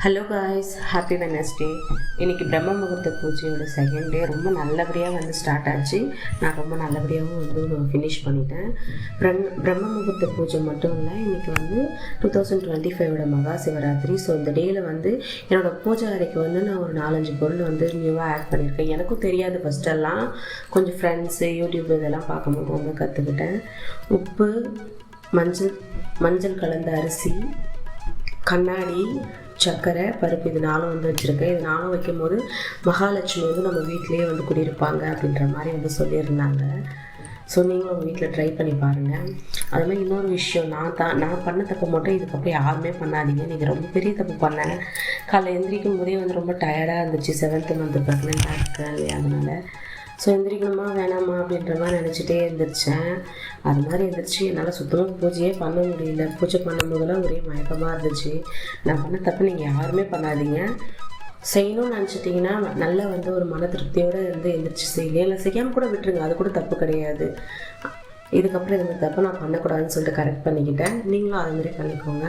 Hello guys, happy Wednesday. இன்றைக்கி பிரம்ம முகூர்த்த பூஜையோட செகண்ட் டே ரொம்ப நல்லபடியாக ஸ்டார்ட் ஆச்சு. நான் ரொம்ப நல்லபடியாகவும் ஃபினிஷ் பண்ணிட்டேன். பிரம்ம முகூர்த்த பூஜை மட்டும் இல்லை, இன்றைக்கி 2025 மகா சிவராத்திரி. ஸோ இந்த டேயில் என்னோடய பூஜை அறைக்கு நான் ஒரு 4-5 பொருள் நியூவாக ஆட் பண்ணியிருக்கேன். எனக்கும் தெரியாது ஃபஸ்ட்டெல்லாம், கொஞ்சம் ஃப்ரெண்ட்ஸு யூடியூப் இதெல்லாம் பார்க்கும்போது கற்றுக்கிட்டேன். உப்பு, மஞ்சள் கலந்த அரிசி, கண்ணாடி, சர்க்கரை, பருப்பு, இது 4 வச்சுருக்கேன். இது 4 வைக்கும்போது மகாலட்சுமி நம்ம வீட்டிலேயே குடியிருப்பாங்க அப்படின்ற மாதிரி சொல்லியிருந்தாங்க. ஸோ நீங்களும் உங்கள் வீட்டில் ட்ரை பண்ணி பாருங்கள். அதுமாதிரி இன்னொரு விஷயம், நான் பண்ண தப்பு மட்டும் இதுக்கப்புறம் யாருமே பண்ணாதீங்க. நீங்கள் ரொம்ப பெரிய தப்பு பண்ணேன். காலைல எந்திரிக்கும் போதே ரொம்ப டயர்டாக இருந்துச்சு. 7th மந்த் ப்ரெக்னெண்ட்டாக இருக்கேன் இல்லையா, அதனால். ஸோ எந்திரிக்கணுமா வேணாமா அப்படின்ற மாதிரி நினச்சிட்டே எழுந்திரிச்சேன். அது மாதிரி எழுந்திரிச்சு என்னால் சுத்தமாக பூஜையே பண்ண முடியல. பூஜை பண்ணும்போதெல்லாம் ஒரே மயக்கமாக இருந்துச்சு. நான் பண்ண தப்பு நீங்கள் யாருமே பண்ணாதீங்க. செய்யணும்னு நினச்சிட்டிங்கன்னா நல்லா ஒரு மன திருப்தியோடு எழுந்திரிச்சு செய்யலாம். இல்லை செய்யாமல் கூட விட்டுருங்க, அது கூட தப்பு கிடையாது. இதுக்கப்புறம் இந்த தப்பு நான் பண்ணக்கூடாதுன்னு சொல்லிட்டு கரெக்ட் பண்ணிக்கிட்டேன். நீங்களும் அதுமாதிரி பண்ணிக்கோங்க.